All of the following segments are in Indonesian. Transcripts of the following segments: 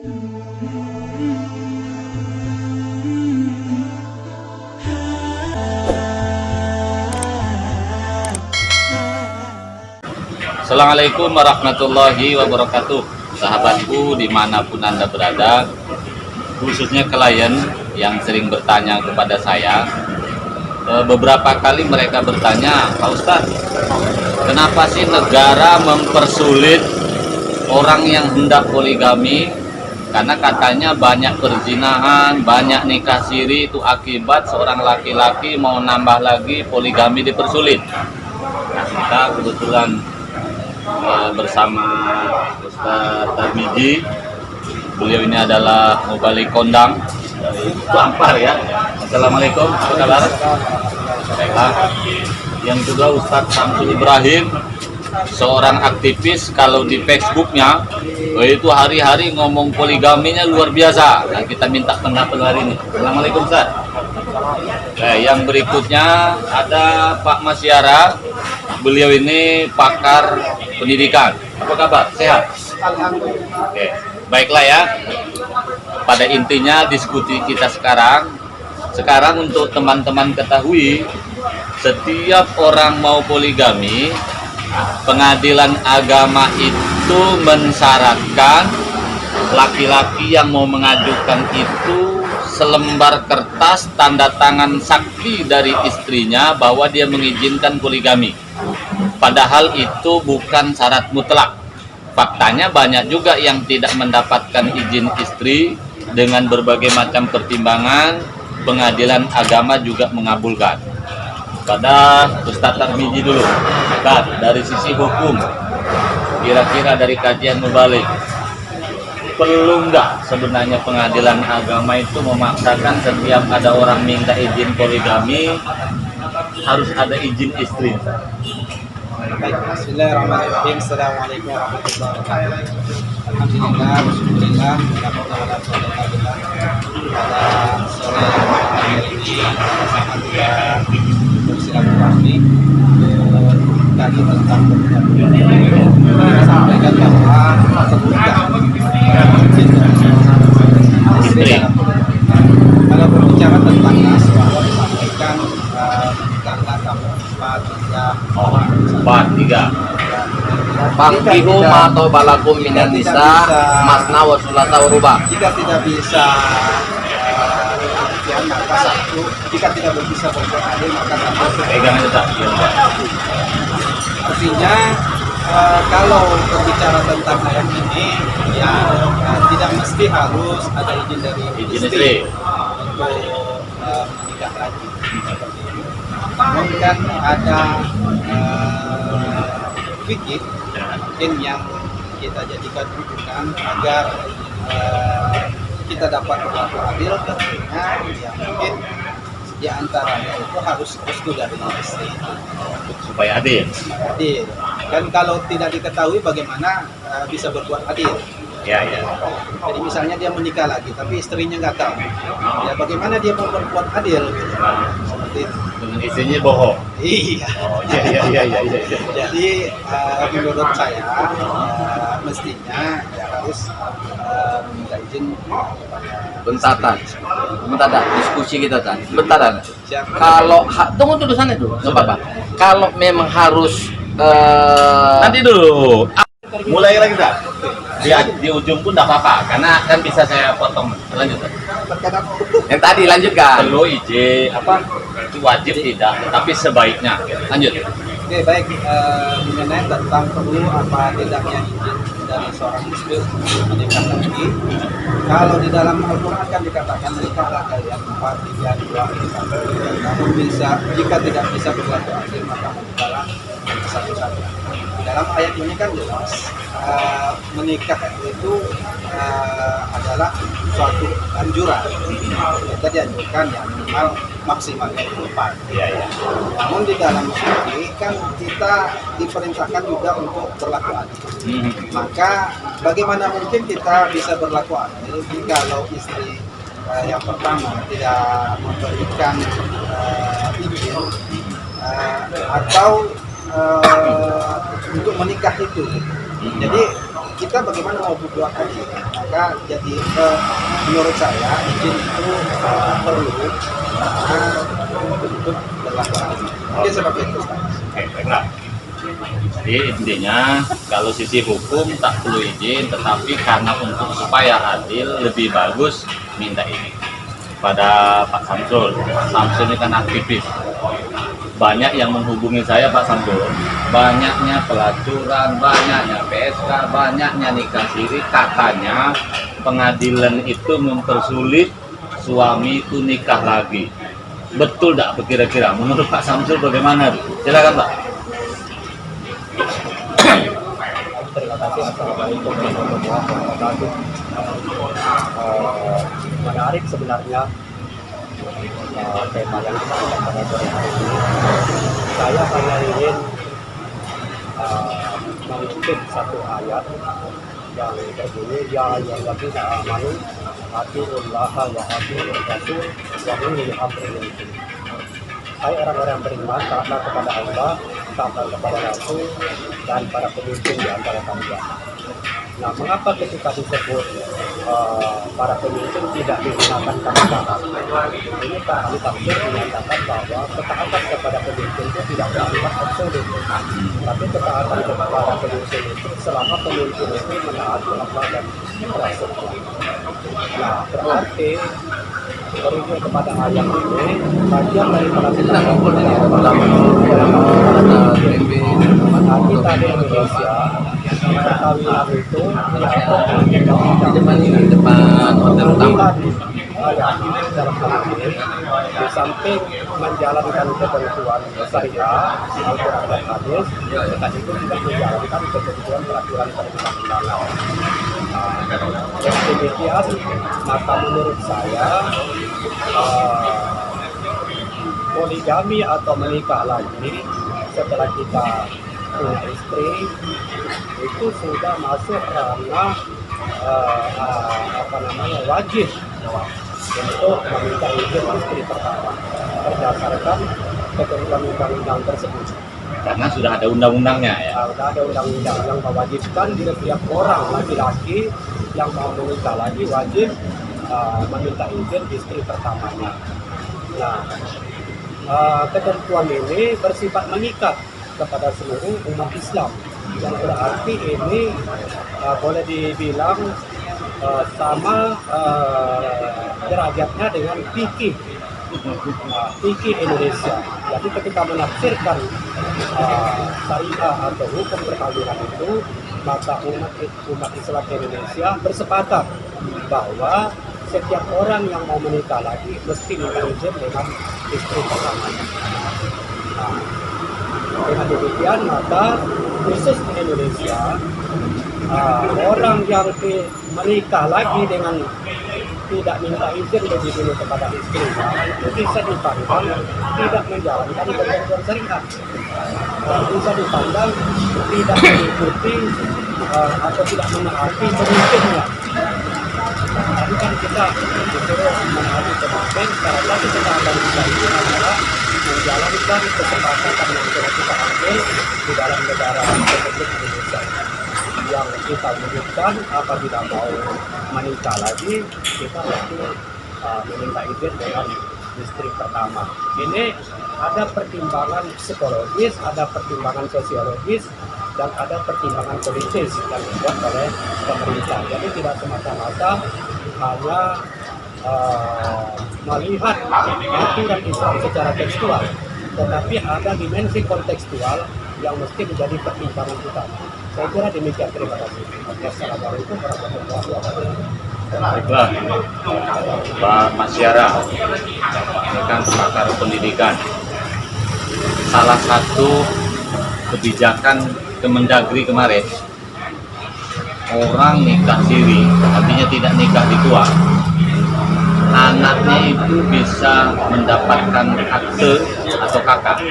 Assalamualaikum warahmatullahi wabarakatuh. Sahabatku dimanapun Anda berada, khususnya klien yang sering bertanya kepada saya, beberapa kali mereka bertanya, Pak Ustadz, kenapa sih negara mempersulit orang yang hendak poligami? Karena katanya banyak perzinahan, banyak nikah siri, itu akibat seorang laki-laki mau nambah lagi poligami dipersulit. Nah, kita kebetulan bersama Ustaz Tarmizi. Beliau ini adalah mubalik kondang dari Ampar ya. Assalamualaikum, apa kabar? Baiklah. Yang juga Ustaz Samsul Ibrahim, seorang aktivis. Kalau di Facebooknya itu hari-hari ngomong poligaminya luar biasa. Nah, kita minta pendapat hari ini. Assalamualaikum Ustaz. Yang berikutnya ada Pak Masyara. Beliau ini pakar pendidikan. Apa kabar? Sehat? Alhamdulillah. Oke, baiklah ya. Pada intinya diskusi kita sekarang untuk teman-teman ketahui, setiap orang mau poligami, pengadilan agama itu mensyaratkan laki-laki yang mau mengajukan itu selembar kertas tanda tangan sakti dari istrinya bahwa dia mengizinkan poligami. Padahal itu bukan syarat mutlak. Faktanya banyak juga yang tidak mendapatkan izin istri. Dengan berbagai macam pertimbangan, pengadilan agama juga mengabulkan. Pada Ustaz Tarmizi dulu, Ustaz, dari sisi hukum, kira-kira dari kajian mubalik, perlu nggak sebenarnya pengadilan agama itu memaksakan setiap ada orang minta izin poligami harus ada izin istri? Baik, bismillahirrahmanirrahim. Assalamualaikum warahmatullahi wabarakatuh. Alhamdulillah, bismillah, alhamdulillah. Pada sore hari ini bersama kita bersilaturahmi tadi tentang poligami. Kita sampaikan bahwa sebutkan izin istri. Kalau berbicara tentang nas, bahwa disampaikan karena kamu 4-3 Pangkihu atau balakum minan nisa masna wa sulasa wa ruba. Jika tidak bisa maka satu, jika tidak bisa berbuat adil maka satu. Pegang aja. Artinya kalau berbicara tentang ayat ini ya tidak mesti harus ada izin dari istri untuk menikah lagi. Namun kan ada fikih mungkin yang kita jadikan rujukan agar kita dapat berlaku adil, tentunya ya mungkin di antaranya itu harus restu dari istri Supaya adil. adil. Dan kalau tidak diketahui bagaimana bisa berbuat adil. Ya, ya. Jadi misalnya dia menikah lagi tapi istrinya nggak tahu, ya bagaimana dia mau berbuat adil gitu. Seperti itu. Dengan istrinya bohong. Iya. Oh, iya. Jadi menurut saya mestinya ya harus minta izin. Bentar, diskusi kita tan. Bentar. Siapa? Kalau tunggu dulu sana dulu, nggak apa-apa. Kalau memang harus Nanti dulu. Mulai lagi tak? Di ujung pun tidak apa-apa, karena kan bisa saya potong. Lanjut. yang tadi lanjutkan. Perlu izin apa? Itu wajib tidak, tapi sebaiknya. Lanjut. Oke, baik, mengenai tentang perlu apa tidaknya izin dari seorang istri untuk menikah lagi. Kalau di dalam Al-Quran kan dikatakan menikahlah kalian 4, 3, 2, namun jika tidak bisa berlaku adil maka menikahlah satu-satu. Di dalam ayat ini kan jelas menikah itu adalah suatu anjuran. Kita dianjurkan ya minimal maksimalnya 4. Iya. Namun di dalam ini kan kita diperintahkan juga untuk berlaku adil. Maka bagaimana mungkin kita bisa berlaku adil kalau istri yang pertama tidak memberikan izin atau untuk menikah itu. Jadi kita bagaimana mau berbuat lagi? Maka jadi menurut saya izin itu perlu karena untuk berlaku adil. Oke, seperti itu. Oke, baiklah. Jadi intinya kalau sisi hukum tak perlu izin, tetapi karena untuk supaya adil lebih bagus minta ini pada Pak Samsul. Pak Samsul ini kan aktivis. Banyak yang menghubungi saya, Pak Samsul. Banyaknya pelacuran, banyaknya PSK, banyaknya nikah siri. Katanya pengadilan itu mempersulit suami itu nikah lagi. Betul tak kira-kira? Menurut Pak Samsul bagaimana? Silakan Pak. Terima kasih. Assalamualaikum warahmatullahi wabarakatuh. Menarik sebenarnya tema yang kita angkat pada sore hari ini. Saya hanya ingin mengutip satu ayat yang berbunyi ya ayyuhalladzina amanu atiullaha wa atiur rasul wa ulil amri minkum. Hai orang-orang beriman, taatlah kepada Allah, taatlah kepada Rasul, dan para pemimpin di antara kalian. Nah, mengapa ketika disebut para pemimpin tidak digunakan kata taat? Ini Pak Ali Tafsir menyatakan bahwa ketaatan kepada pemimpin itu tidak bersifat absolut, tapi ketaatan kepada pemimpin itu selama pemimpin itu menaati Allah dan Rasulnya. Nah, berarti merujuk kepada ayat ini, bagian dari kita di Indonesia, perkawinan itu di depan hotel utama. Dalam hal ini, di samping menjalankan ketentuan syariah, Al-Quran dan hadis, kita itu juga menjalankan ketentuan peraturan perundang-undangan. Yang demikian, maka menurut saya poligami atau menikah lagi setelah kita punya istri itu sudah masuk ranah wajib untuk meminta izin istri pertama berdasarkan ketentuan undang-undang tersebut. Karena sudah ada undang-undangnya ya. Sudah ada undang-undang yang mewajibkan di setiap orang laki-laki yang mau menikah lagi wajib meminta izin istri pertamanya. Nah, ketentuan ini bersifat mengikat kepada seluruh umat Islam, yang berarti ini boleh dibilang sama derajatnya dengan fikih Indonesia. Jadi ketika menafsirkan syariah atau hukum perkawinan itu, maka umat Islam Indonesia bersepakat bahwa setiap orang yang mau menikah lagi mesti minta izin dengan istri pertamanya. Nah, dengan demikian maka khusus di Indonesia orang yang menikah lagi dengan tidak minta izin lebih dulu kepada istrinya itu bisa dipandang tidak menjalankan ketentuan syariat, bisa dipandang tidak mengikuti atau tidak menaati pemimpinnya. Tadi kan kita disuruh menaati pemimpin, salah satu kesalahan kita itu adalah menjalankan kesepakatan yang sudah kita ambil di dalam negara Republik Indonesia yang kita wujudkan. Apabila mau menikah lagi kita mesti meminta izin dengan istri pertama. Ini ada pertimbangan psikologis, ada pertimbangan sosiologis, dan ada pertimbangan politis yang dibuat oleh pemerintah. Jadi tidak semata-mata hanya melihat aturan Islam secara tekstual, tetapi ada dimensi kontekstual yang mesti menjadi pertimbangan utama. Saya kira demikian. Terima kasih. Assalamualaikum warahmatullahi wabarakatuh. Baiklah, Pak Masyara, ini kan pakar pendidikan. Salah satu kebijakan Kemendagri kemarin, orang nikah siri, artinya tidak nikah di tua, anaknya itu bisa mendapatkan akte atau kakak,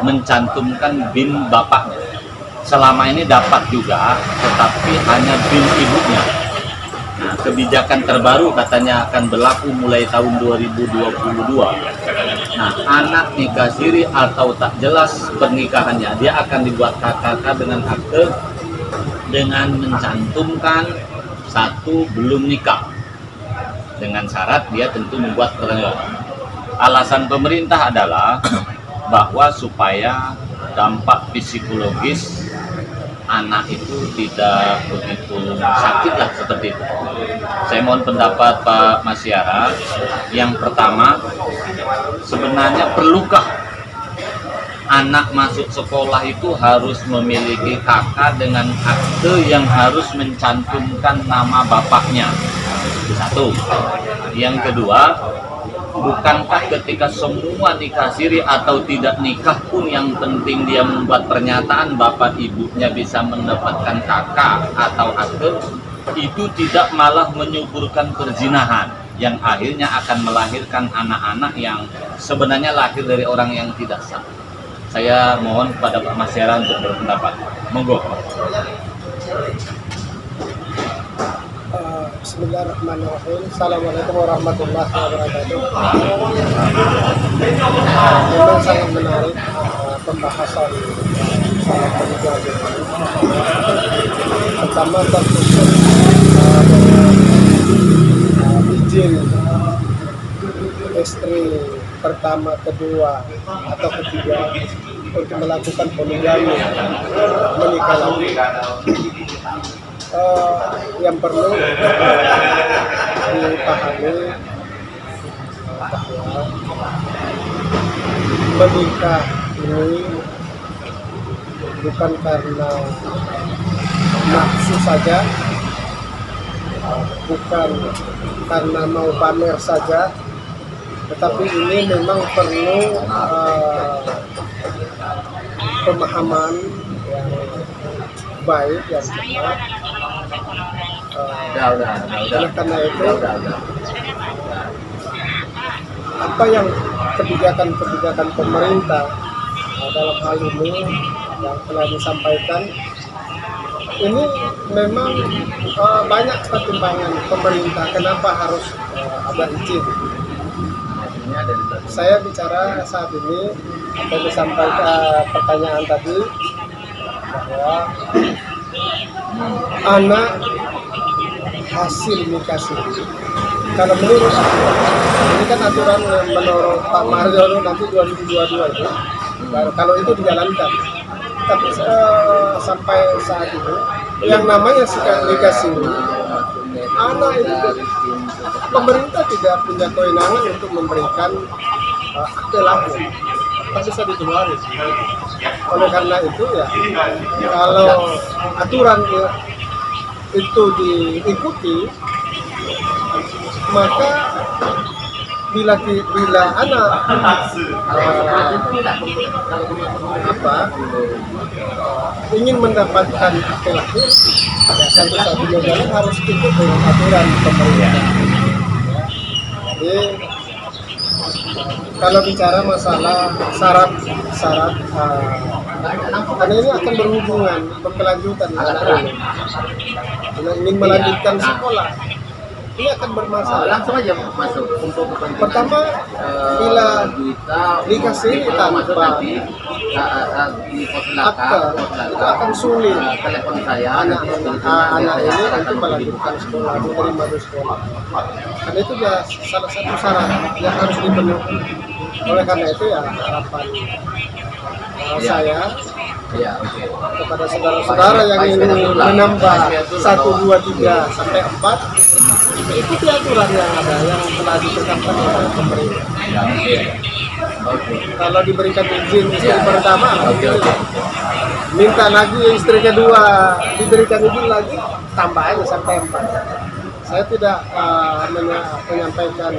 mencantumkan BIN bapaknya. Selama ini dapat juga, tetapi hanya BIN ibunya. Nah, kebijakan terbaru katanya akan berlaku mulai tahun 2022. Nah, anak nikah siri atau tak jelas pernikahannya, dia akan dibuat KKK dengan akte dengan mencantumkan satu belum nikah, dengan syarat dia tentu membuat perjanjian. Alasan pemerintah adalah bahwa supaya dampak psikologis anak itu tidak begitu sakit lah, seperti itu. Saya mohon pendapat Pak Masyara. Yang pertama, sebenarnya perlukah anak masuk sekolah itu harus memiliki kakak dengan akte yang harus mencantumkan nama bapaknya? Itu satu. Yang kedua, bukankah ketika semua nikah siri atau tidak nikah pun yang penting dia membuat pernyataan bapak ibunya bisa mendapatkan kakak atau akte, itu tidak malah menyuburkan perzinahan yang akhirnya akan melahirkan anak-anak yang sebenarnya lahir dari orang yang tidak sah. Saya mohon kepada Pak Masyara untuk berpendapat. Monggo. Bismillahirrahmanirrahim. Assalamualaikum warahmatullahi wabarakatuh. Memang sangat menarik pembahasan soal pernikahan ini. Pertama terkhusus izin istri pertama, kedua, atau ketiga untuk melakukan poligami, menikah lagi. Yang perlu dipahami bahwa menikah ini bukan karena nafsu saja, bukan karena mau pamer saja, tetapi ini memang perlu pemahaman yang baik, yang benar. Oleh karena itu, apa yang kebijakan-kebijakan pemerintah dalam hal ini yang telah disampaikan, ini memang banyak pertimbangan pemerintah kenapa harus ada izin. Saya bicara saat ini atau disampaikan pertanyaan tadi bahwa anak hasil nikah siri. Kalau menurut ini kan aturan menurut Pak Marjono nanti 2022 itu, kalau itu dijalankan. Tapi sampai saat ini yang namanya nikah siri, anak itu pemerintah tidak punya kewenangan untuk memberikan akte lahir, tapi bisa dikeluarin. Oleh karena itu ya, kalau aturan itu diikuti, maka bila anak ingin mendapatkan akte lahir, ya satu-satunya jalan harus ikut dengan aturan pemerintah. Jadi kalau bicara masalah syarat karena ini akan berhubungan berkelanjutan anak ini, ingin melanjutkan sekolah, ini akan bermasalah. Langsung aja masuk untuk Pertama, bila nikah siri tanpa akte, itu akan sulit. Telepon saya, Anak ini nanti melanjutkan sekolah, menerima di sekolah. Karena itu ya salah satu syarat yang harus dipenuhi. Oleh karena itu ya harapan saya kepada saudara-saudara yang ingin menambah 1, 2, 3 sampai 4, ikuti aturan yang ada yang telah ditetapkan oleh pemerintah. Kalau diberikan izin istri pertama, minta lagi istri kedua, diberikan izin lagi, tambah aja sampai 4. Saya tidak menyampaikan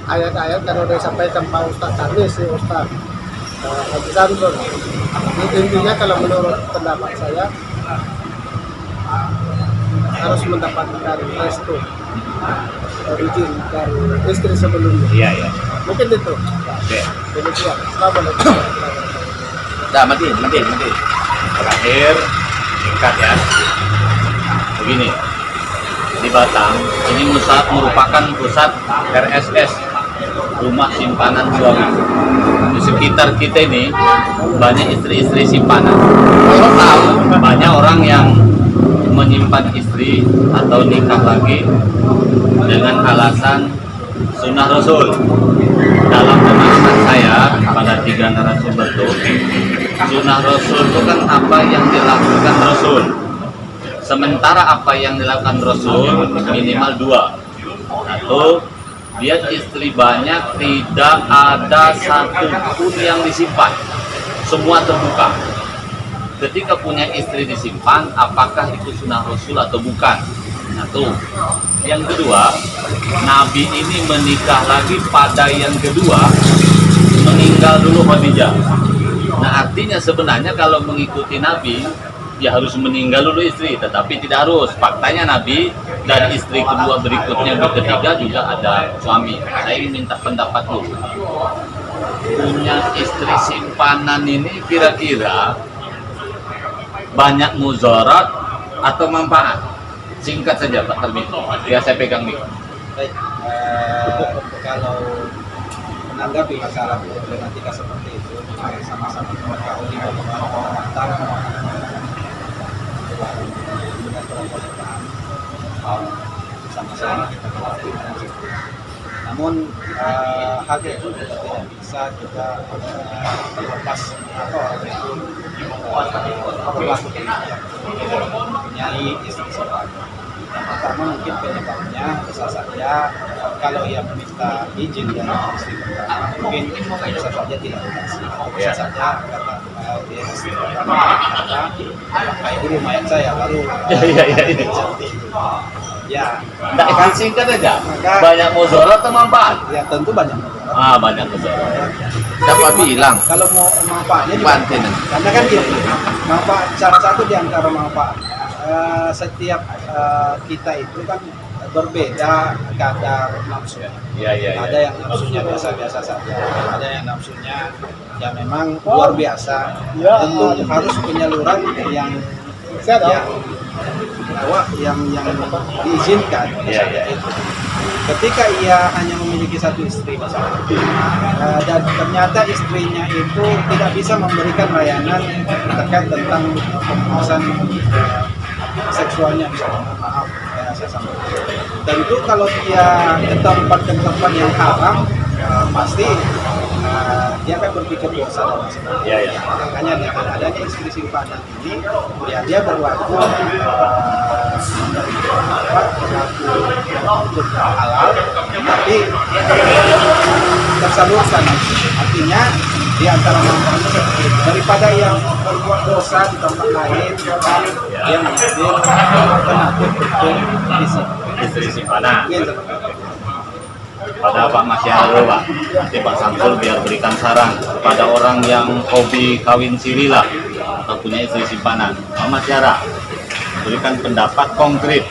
ayat-ayat karena sudah disampaikan Pak Ustadz kami si Ustadz Haji Samsul. Intinya kalau menurut pendapat saya harus mendapatkan restu izin dari istri sebelumnya. Iya. Mungkin itu. Oke. Demikian. Assalamualaikum. Nah, mati. Terakhir, singkat ya. Begini, di Batam ini merupakan pusat RSS, rumah simpanan suami. di sekitar kita ini banyak istri-istri simpanan. Kalau tahu banyak orang yang menyimpan istri atau nikah lagi dengan alasan sunnah Rasul. Dalam pemahaman saya pada 3 narasumber itu, sunnah Rasul itu kan apa yang dilakukan Rasul. Sementara apa yang dilakukan Rasul minimal 2. Satu, dia istri banyak, tidak ada satu pun yang disimpan, semua terbuka. Ketika punya istri disimpan, apakah itu sunnah Rasul atau bukan? Satu. Yang kedua, Nabi ini menikah lagi pada yang kedua, meninggal dulu Khadijah. Nah, artinya sebenarnya kalau mengikuti Nabi, ya harus meninggal dulu istri, tetapi tidak harus. Faktanya Nabi dari istri kedua berikutnya, ketiga juga ada suami. Saya ingin minta pendapat dulu. Punya istri simpanan ini kira-kira banyak mudarat atau manfaat? Singkat saja Pak Tarmi. Ya, saya pegang nih. Baik, kalau menanggapi masalah problematika seperti itu, sama-sama mengetahui bahwa tentang sama-sama kita melakukan itu. Namun hal itu tidak bisa kita terlepas atau orang itu berlaku mempunyai istri simpanan. Yang pertama mungkin penyebabnya bisa saja kalau ia meminta izin dari istri pertama, mungkin bisa saja tidak dikasih, bisa saja kata dia istri pertama kayak dulu mayat saya baru ya. Nah, kan singkat aja. Maka- Banyak mudarat atau manfaat? Ya tentu banyak mudarat. Banyak mudarat. Siapa bilang? Kalau mau manfaatnya juga, Mantin. karena kan gini, manfaat salah satu di antara manfaatnya setiap kita itu kan berbeda kadar nafsunya. Iya. Ada yang nafsunya biasa-biasa saja, ada yang nafsunya ya memang luar biasa. Tentu harus penyaluran yang yang diizinkan. Iya. Ketika ia hanya memiliki satu istri misalnya, dan ternyata istrinya itu tidak bisa memberikan layanan terkait tentang pemuasan seksualnya, misalnya, maaf ya saya sampaikan. Tentu kalau dia ke tempat yang haram, pasti dia akan berpikir dosa dan sebagainya. Iya. Makanya dengan adanya istri simpanan ini, ya dia berlaku untuk halal, tapi tersalurkan. Artinya di antara manfaatnya seperti itu. Daripada yang berbuat dosa di tempat lain, dia mengambil alternatif untuk isi. Istri simpanan. Mungkin seperti itu. Pada Pak Masyaro, Pak, nanti Pak Samsul biar berikan saran kepada orang yang hobi kawin siri lah atau punya istri simpanan. Pak Masyara, berikan pendapat konkret.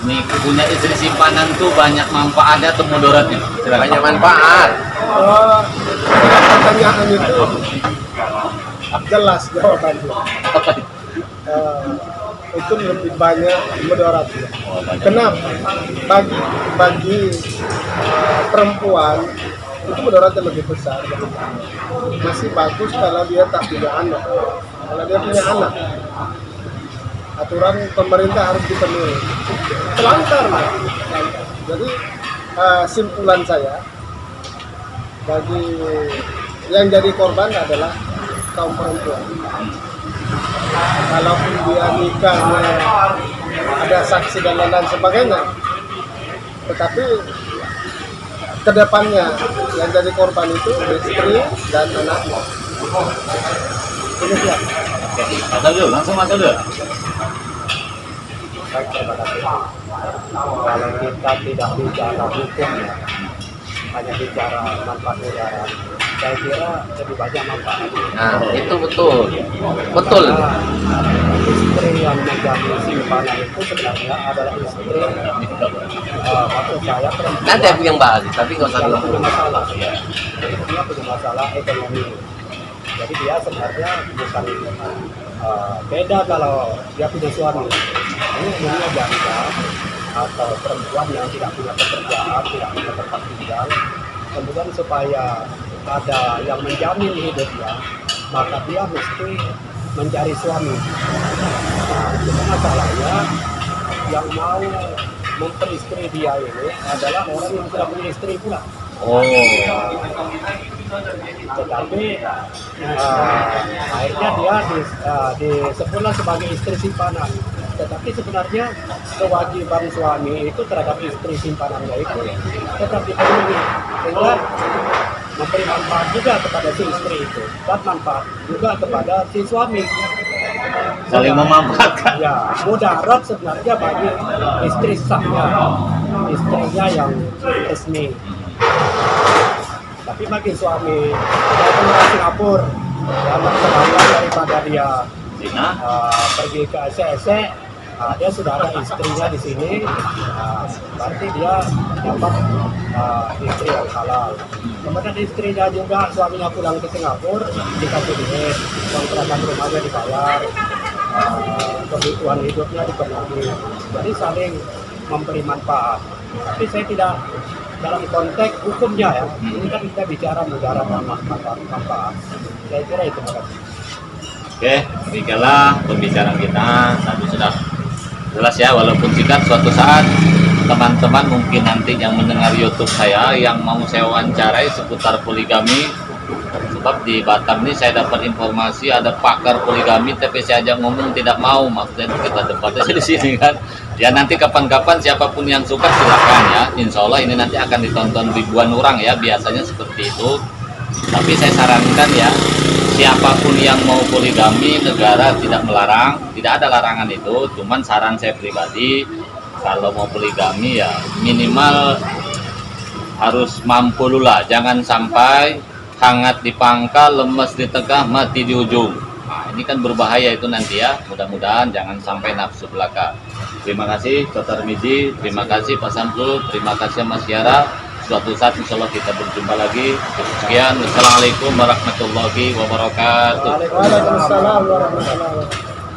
Nih, punya istri simpanan tuh banyak manfaatnya atau mudaratnya? Silakan. Banyak manfaat. Pertanyaan itu jelas jawabannya. Itu lebih banyak mudaratnya. Oh, banyak. Kenapa? Bagi perempuan itu mudaratnya lebih besar. Masih bagus kalau dia tak punya anak. Kalau dia punya anak, aturan pemerintah harus dipenuhi. Terlantar, jadi simpulan saya bagi yang jadi korban adalah kaum perempuan. Kalaupun dia nikahnya ada saksi dan lain-lain sebagainya, tetapi kedepannya yang jadi korban itu istri dan anaknya. Ini dia. Masuk dulu, langsung masuk dulu. Baik, terima kasih. Kalau kita tidak bicara hukum, hanya bicara manfaat negara, saya kira lebih banyak manfaat. Nah, itu betul. Betul. Istri yang menjadi simpanan itu sebenarnya adalah istri, maksud saya perempuan. Nanti aku yang bahas, tapi nggak usah yang dulu. punya masalah, dia punya masalah ekonomi. Jadi dia sebenarnya bukan beda kalau dia punya suami. Ini umumnya janda atau perempuan yang tidak punya pekerjaan, tidak punya tempat tinggal. Kemudian supaya ada yang menjamin hidupnya, maka dia mesti mencari suami. Nah, cuma masalahnya yang mau memperistri dia ini adalah orang yang sudah punya istri pula. Oh, Tetapi akhirnya dia disebutlah sebagai istri simpanan. Tetapi sebenarnya kewajiban suami itu terhadap istri simpanannya itu tetap dipenuhi, sehingga memberi manfaat juga kepada si istri itu dan manfaat juga kepada si suami. saling memanfaatkan. Ya, mudarat sebenarnya bagi istri sahnya, istrinya yang resmi. Tapi bagi suami, walaupun orang Singapura, dapat selama daripada dia Zina, pergi ke ACC, dia sudah ada istrinya di sini, berarti dia dapat istri yang halal. Kemudian istrinya juga, suaminya pulang ke Singapura, dikasih duit, kontrakan rumahnya dibayar, kebutuhan hidupnya dipenuhi. Jadi saling memberi manfaat. Tapi saya tidak dalam konteks hukumnya ya. Ini kan kita bicara mudarat dan manfaat. Saya kira itu, makasih. oke, demikianlah pembicaraan kita. Tadi sudah jelas ya, walaupun singkat, suatu saat teman-teman mungkin nanti yang mendengar YouTube saya yang mau saya wawancarai seputar poligami, sebab di Batam ini saya dapat informasi ada pakar poligami, tapi saya aja ngomong tidak mau, maksudnya itu kita debat aja di sini kan. Ya nanti kapan-kapan siapapun yang suka silakan ya. Insya Allah ini nanti akan ditonton ribuan orang ya, biasanya seperti itu. Tapi saya sarankan ya, siapapun yang mau poligami, negara tidak melarang, tidak ada larangan itu. Cuman saran saya pribadi, kalau mau poligami ya minimal harus mampu dulu lah, jangan sampai hangat di pangkal, lemes di tengah, mati di ujung. Nah, ini kan berbahaya itu nanti ya. Mudah-mudahan jangan sampai nafsu belaka. Terima kasih Dr. Miji, terima kasih Pak Samsul, terima kasih Mas Yara. Suatu saat insya Allah kita berjumpa lagi. Sekian, wassalamualaikum warahmatullahi wabarakatuh. Waalaikumsalam warahmatullahi wabarakatuh.